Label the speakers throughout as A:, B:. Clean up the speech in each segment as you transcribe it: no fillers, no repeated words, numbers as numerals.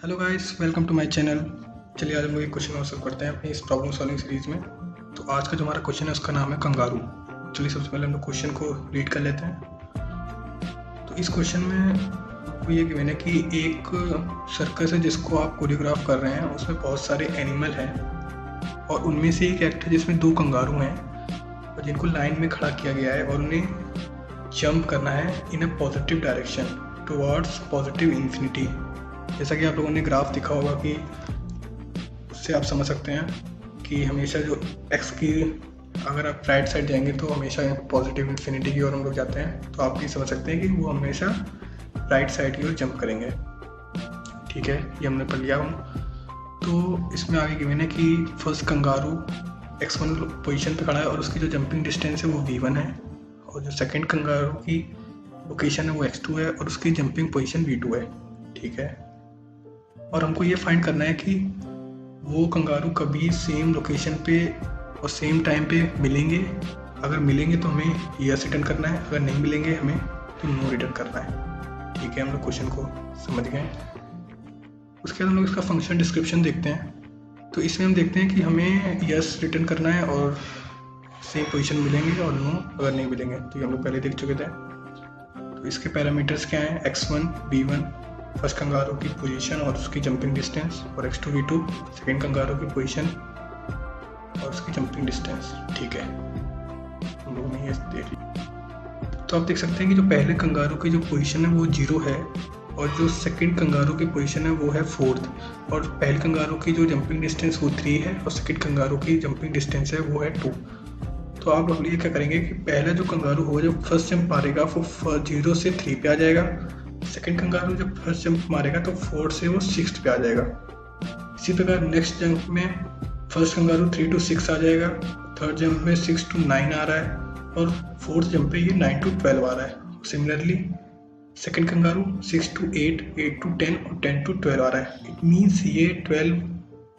A: Hello guys, welcome to my channel. चलिए आज हम लोग एक क्वेश्चन आंसर करते हैं अपनी इस प्रॉब्लम सॉल्विंग सीरीज में। तो आज का जो हमारा क्वेश्चन है उसका नाम है कंगारू। चलिए सबसे पहले हम लोग क्वेश्चन को रीड कर लेते हैं। तो इस क्वेश्चन में आपको ये गिवन है कि एक सर्कस है जिसको आप कोरियोग्राफ कर रहे हैं, उसमें बहुत सारे एनिमल हैं और उनमें से एक एक्ट है जिसमें 2 कंगारू हैं और जिनको लाइन में खड़ा किया गया है और उन्हें जंप करना है in a positive direction towards positive infinity. जैसा कि आप लोगों ने ग्राफ दिखा होगा कि उससे आप समझ सकते हैं कि हमेशा जो एक्स की अगर आप राइट साइड जाएंगे तो हमेशा पॉजिटिव इन्फिनिटी की ओर हम लोग जाते हैं, तो आप ये समझ सकते हैं कि वो हमेशा राइट साइड की ओर जंप करेंगे। ठीक है, ये हमने पढ़ लिया। तो इसमें आगे गिवन है कि फर्स्ट कंगारू x1 पोजीशन पे खड़ा है और उसकी जो जंपिंग डिस्टेंस है वो v1 है और जो सेकंड कंगारू की लोकेशन है वो x2 है और उसकी जंपिंग पोजीशन v2 है। ठीक है, और हमको ये फाइंड करना है कि वो कंगारू कभी सेम लोकेशन पे और सेम टाइम पे मिलेंगे। अगर मिलेंगे तो हमें यस रिटर्न करना है, अगर नहीं मिलेंगे हमें तो नो रिटर्न करना है। ठीक है, हम लोग क्वेश्चन को समझ गए। उसके बाद हम लोग इसका फंक्शन डिस्क्रिप्शन देखते हैं। तो इसमें हम देखते हैं कि हमें यस रिटर्न करना है और सेम पोजीशन मिलेंगे और नो अगर नहीं मिलेंगे, तो ये हम लोग पहले देख चुके थे। तो इसके पैरामीटर्स क्या हैं? x1 v1 फर्स्ट कंगारू की पोजीशन और उसकी जंपिंग डिस्टेंस, और x2 v2 सेकंड कंगारू की पोजीशन और उसकी जंपिंग डिस्टेंस। ठीक है, हम लोगों ने ये देख लिया। तो आप देख सकते हैं कि जो पहले कंगारू की जो पोजीशन है वो 0 है और जो सेकंड कंगारू की पोजीशन है वो है 4th, और पहले कंगारू की जो जंपिंग डिस्टेंस वो 3 है और सेकंड कंगारू की जंपिंग डिस्टेंस है वो है 2। तो आप लोग ये क्या करेंगे कि पहला जो कंगारू होगा जब फर्स्ट जंप मारेगा वो 0 से 3 पे आ जाएगा, सेकंड कंगारू जब फर्स्ट जंप मारेगा तो 4 से वो 6 पे आ जाएगा। इसी प्रकार नेक्स्ट जंप में फर्स्ट कंगारू 3 to 6 आ जाएगा, थर्ड जंप में 6 to 9 आ रहा है और फोर्थ जंप पे ये 9 to 12 आ रहा है। Similarly second kangaroo 6 to 8, 8 to 10 और 10 to 12 आ रहा है। इट मीन्स ये 12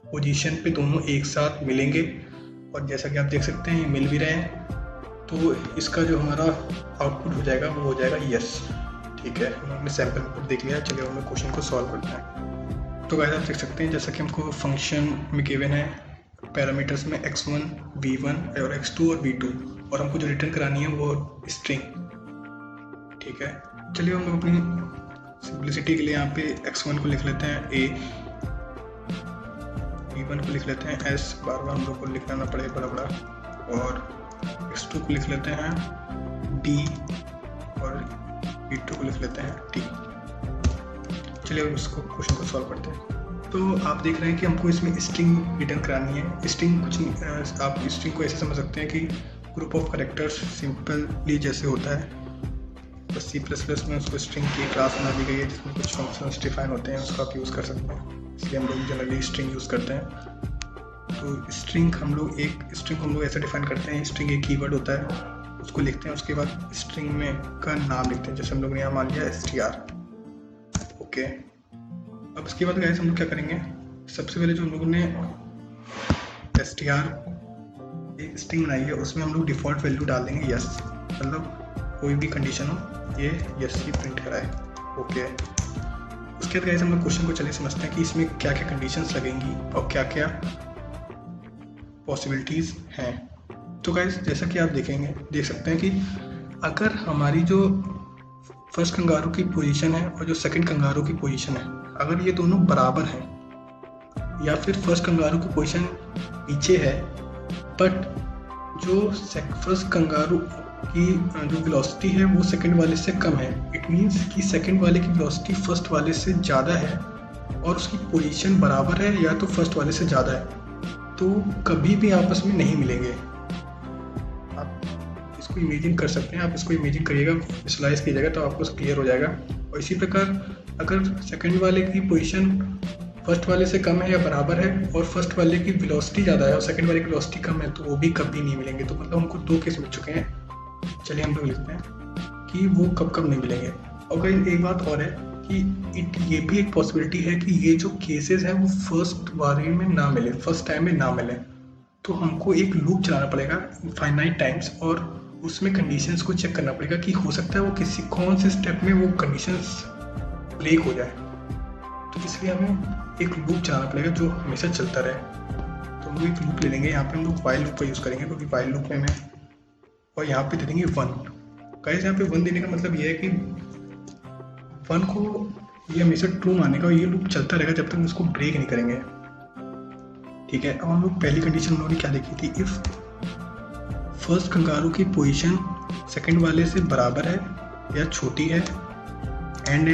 A: पोजीशन पे दोनों एक साथ मिलेंगे और जैसा कि आप देख सकते हैं ये मिल भी रहे हैं, तो इसका जो हमारा आउटपुट हो जाएगा वो हो जाएगा यस। ठीक है, हमने सैम्पल देख लिया। चलिए हम क्वेश्चन को सॉल्व करते हैं। तो गाइस आप देख सकते हैं जैसा कि हमको फंक्शन में गिवन है पैरामीटर्स में x1 v1 और x2 और v2 और हमको जो रिटर्न करानी है वो स्ट्रिंग। ठीक है, चलिए हम लोग अपनी सिंप्लिसिटी के लिए यहाँ पे x1 को लिख लेते हैं a, v1 को लिख लेते हैं s, बार बार हम लोग को लिखना ना पड़े बड़ा बड़ा, और x2 को लिख लेते हैं d और v2 को लिख लेते हैं t। चलिए अब इसको क्वेश्चन को सॉल्व करते हैं। तो आप देख रहे हैं कि हमको इसमें स्ट्रिंग रिटर्न करानी है। स्ट्रिंग कुछ नहीं, आप स्ट्रिंग को ऐसे समझ सकते हैं कि ग्रुप ऑफ कैरेक्टर्स सिंपली जैसे होता है, बस C++ में उसको स्ट्रिंग की क्लास बना दी गई है जिसमें कुछ फंक्शंस डिफाइन होते हैं, उसको आप यूज़ कर सकते हैं, इसलिए हम लोग जनरली स्ट्रिंग यूज़ करते हैं। तो स्ट्रिंग हम लोग ऐसे डिफाइन करते हैं, स्ट्रिंग एक कीवर्ड होता है, उसको लिखते हैं, उसके बाद स्ट्रिंग में का नाम लिखते हैं, जैसे हम लोग ने यहाँ मान लिया str। ओके, अब इसके बाद गाइस हम लोग क्या करेंगे, सबसे पहले जो हम लोगों ने str एक स्ट्रिंग बनाई है उसमें हम लोग डिफ़ॉल्ट वैल्यू डाल देंगे यस, मतलब कोई भी कंडीशन हो ये यस ही प्रिंट कराए। ओके, उसके बाद गाइस हम लोग क्वेश्चन को चलिए समझते हैं कि इसमें क्या क्या कंडीशंस लगेंगी और क्या क्या पॉसिबिलिटीज़ हैं। तो गाइस जैसा कि आप देख सकते हैं कि अगर हमारी जो फर्स्ट कंगारू की पोजीशन है और जो सेकंड कंगारू की पोजीशन है अगर ये दोनों बराबर हैं या फिर फर्स्ट कंगारू की पोजीशन पीछे है बट जो फर्स्ट कंगारू की जो वेलोसिटी है वो सेकंड वाले से कम है, इट मीन्स कि सेकंड वाले की वेलोसिटी फर्स्ट वाले से ज़्यादा है और उसकी पोजीशन बराबर है या तो फर्स्ट वाले से ज़्यादा है, तो कभी भी आपस में नहीं मिलेंगे। आप इसको इमेजिन कर सकते हैं, आप इसको इमेजिन करिएगा, विजुअलाइज कीजिएगा तो आपको क्लियर हो जाएगा। और इसी प्रकार अगर सेकंड वाले की पोजीशन फर्स्ट वाले से कम है या बराबर है और फर्स्ट वाले की वेलोसिटी ज़्यादा है और सेकंड वाले की वेलोसिटी कम है तो वो भी कभी नहीं मिलेंगे। तो मतलब हमको 2 केस मिल चुके हैं। चलिए हम लोग लिखते हैं कि वो कब कब नहीं मिलेंगे। और कहीं एक बात और है कि ये भी एक पॉसिबिलिटी है कि ये जो केसेस हैं वो फर्स्ट बारी में ना मिले, फर्स्ट टाइम में ना मिले, तो हमको एक लूप चलाना पड़ेगा फाइनाइट टाइम्स और उसमें कंडीशंस को चेक करना पड़ेगा कि हो सकता है वो कौन से स्टेप में वो कंडीशंस ब्रेक हो जाए। तो इसलिए हमें एक लूप चलाना पड़ेगा जो हमेशा चलता रहे। तो हम लोग एक लूप ले लेंगे, यहाँ पे हम लोग वाइल लूप का यूज़ करेंगे, क्योंकि वाइल लूप में हमें, और यहाँ पे दे देंगे 1। गाइस यहाँ पे 1 देने का मतलब ये है कि 1 को ये हमेशा ट्रू मानेगा और ये लूप चलता रहेगा जब तक हम इसको ब्रेक नहीं करेंगे। ठीक है, अब हम लोग पहली कंडीशन हम लोगों ने क्या देखी थी, इफ फर्स्ट कंगारू की पोजीशन सेकंड वाले से बराबर है या छोटी है एंड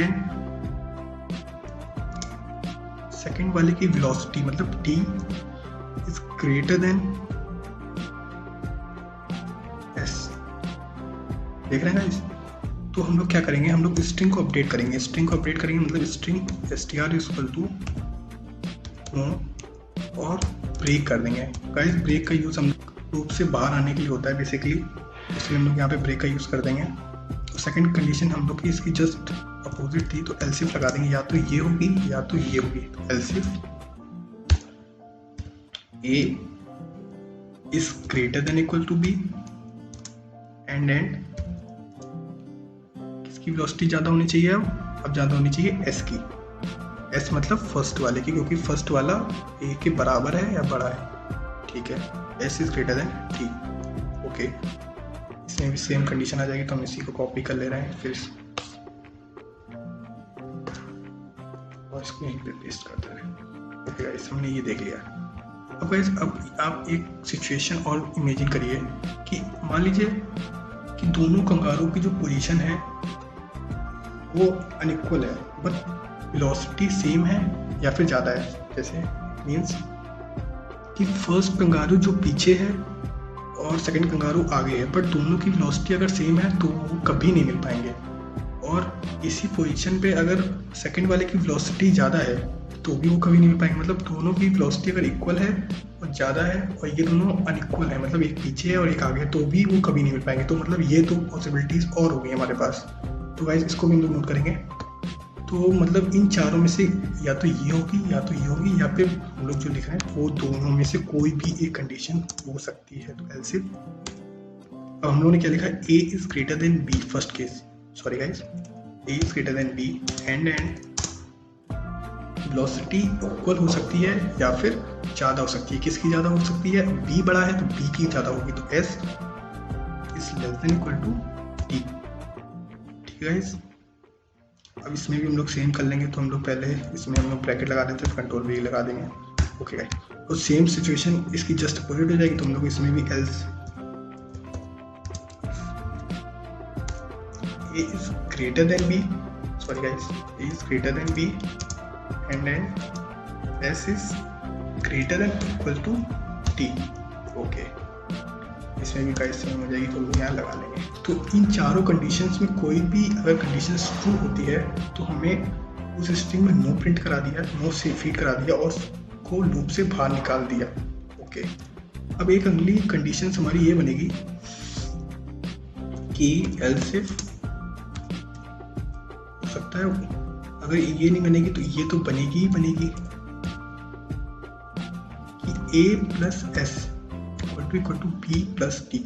A: सेकंड वाले की वेलोसिटी मतलब t is greater then s। देख रहे हैं गाइस? तो हम लोग क्या करेंगे, हम लोग स्ट्रिंग को अपडेट करेंगे। स्ट्रिंग को अपडेट करेंगे मतलब स्ट्रिंग str इक्वल टू और ब्रेक कर देंगे। गाइस ब्रेक का यूज़ हम लूप से बाहर आने के लिए होता है बेसिकली, इसलिए हम लोग यहाँ पे ब्रेक का यूज़ कर देंगे। तो सेकंड कंडीशन हम लोग की इसकी जस्ट अपोजिट थी, तो एल्सिफ लगा देंगे, या तो ये होगी या तो ये होगी। तो else if a is greater than equal to b and किसकी वेलोसिटी ज़्यादा होनी चाहिए, अब ज़्यादा होनी चाहिए s की। s मतलब फर्स्ट वाले की, क्योंकि फर्स्ट वाला a के बराबर है या बड़ा है। ठीक है, s is greater then t। Okay, इसमें भी सेम कंडीशन आ जाएगी, तो हम इसी को कॉपी कर ले रहे हैं फिर और इसको यहीं पे पेस्ट कर दे रहे हैं। ओके गाइस, हमने ये देख लिया। अब गाइस अब आप एक सिचुएशन और इमेजिन करिए कि मान लीजिए कि दोनों कंगारू की जो पोजीशन है वो अनइक्वल है, बट वेलोसिटी सेम है या फिर ज़्यादा है। जैसे मीन्स कि फर्स्ट कंगारू जो पीछे है और सेकंड कंगारू आगे है, बट दोनों की वेलोसिटी अगर सेम है तो वो कभी नहीं मिल पाएंगे। और इसी पोजीशन पे अगर सेकंड वाले की वेलोसिटी ज़्यादा है तो भी वो कभी नहीं मिल पाएंगे। मतलब दोनों की वेलोसिटी अगर इक्वल है और ज़्यादा है और ये दोनों अनइक्वल है, मतलब एक पीछे है और एक आगे है, तो भी वो कभी नहीं मिल पाएंगे। तो मतलब ये दो पॉसिबिलिटीज़ और हो गई हमारे पास। तो गाइस इसको भी हम लोग नोट करेंगे। तो मतलब इन चारों में से या तो ये होगी या तो ये होगी, या फिर हम लोग जो लिख रहे हैं वो दोनों में से कोई भी एक कंडीशन हो सकती है। तो एल्सिफ अब हम लोगों ने क्या लिखा है, a is greater then b first case, sorry guys, a is greater then b and velocity equal हो सकती है या फिर ज़्यादा हो सकती है। किसकी ज़्यादा हो सकती है, b बड़ा है तो b की ज़्यादा होगी, तो s is less than equal to t। ठीक है गाइस, अब इसमें भी हम लोग सेम कर लेंगे। तो हम लोग पहले इसमें हम लोग ब्रैकेट लगा देते हैं, कंट्रोल भी लगा देंगे। ओके गाइस, तो सेम सिचुएशन इसकी जस्ट अपोजिट हो जाएगी, तो हम लोग इसमें भी else a is greater than b, sorry guys, a is greater than b and then s is greater than equal to t। Okay, इसमें भी गाइस सेम हो जाएगी, तो हम यहाँ लगा लेंगे। तो इन चारों कंडीशंस में कोई भी अगर कंडीशंस ट्रू होती है तो हमें उस स्ट्रिंग में नो प्रिंट करा दिया, नो से फीड करा दिया और को लूप से बाहर निकाल दिया। ओके, अब एक अगली कंडीशन हमारी ये बनेगी कि एल्सिफ सकता है, अगर ये नहीं बनेगी तो ये तो बनेगी ही बनेगी कि a plus s equal to b plus t.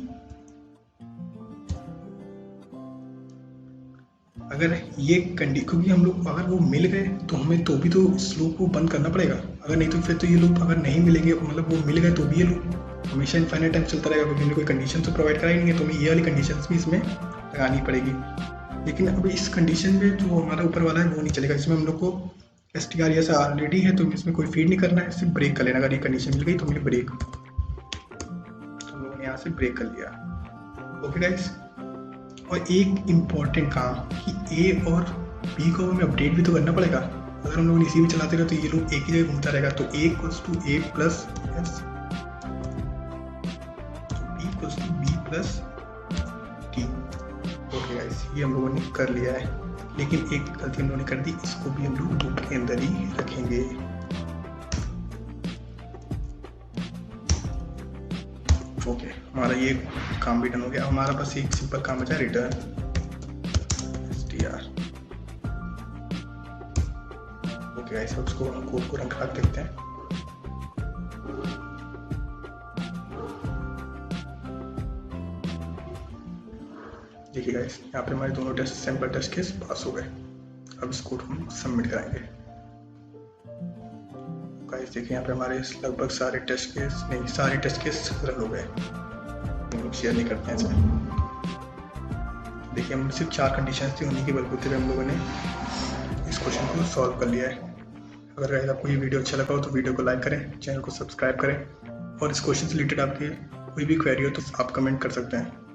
A: अगर ये क्योंकि हम लोग अगर वो मिल गए तो हमें तो भी तो इस लूप को बंद करना पड़ेगा, अगर नहीं तो फिर तो ये लूप अगर नहीं मिलेंगे, मतलब वो मिल गए तो भी ये लूप हमेशा इनफाइनाइट टाइम चलता रहेगा, क्योंकि हमने कोई कंडीशन तो प्रोवाइड कराई नहीं है। तो हमें ये वाली कंडीशन भी इसमें लगानी पड़ेगी। लेकिन अब इस कंडीशन में जो हमारा ऊपर वाला है वो नहीं चलेगा, इसमें हम लोग को str ऐसा ऑलरेडी है, तो इसमें कोई फीड नहीं करना है, सिर्फ ब्रेक कर लेना। अगर ये कंडीशन मिल गई तो हमें ब्रेक, तो हम लोगों ने यहाँ से ब्रेक कर लिया। ओके गाइस, और एक इम्पॉर्टेंट काम कि a और b को हमें अपडेट भी तो करना पड़ेगा। अगर हम लोग इसी में चलाते रहे तो ये लोग एक ही जगह घूमता रहेगा। तो a equals to a plus s, b equals to b plus t. Okay guys, ये हम लोगों ने कर लिया है, लेकिन एक गलती हम लोगों ने कर दी, इसको भी हम लोग लूप के अंदर ही रखेंगे। ओके, हमारा ये काम भी डन हो गया। हमारा बस एक सिंपल काम बचा, रिटर्न str। ओके गाइस, अब इसको हम कोड को रन करा देखते हैं। देखिए गाइस, यहाँ पे हमारे दोनों टेस्ट सैंपल टेस्ट केस पास हो गए। अब इस कोड को हम सबमिट कराएंगे। गाइस देखिए यहाँ पे हमारे लगभग सारे टेस्ट केस रन हो गए। हम लोग शेयर नहीं करते हैं इसे। देखिए हम सिर्फ 4 कंडीशन थी, उन्हीं के बलबूते पे हम लोगों ने इस क्वेश्चन को सॉल्व कर लिया है। अगर गाइस आपको ये वीडियो अच्छा लगा हो तो वीडियो को लाइक करें, चैनल को सब्सक्राइब करें और इस क्वेश्चन से रिलेटेड आपकी कोई भी क्वेरी हो तो आप कमेंट कर सकते हैं।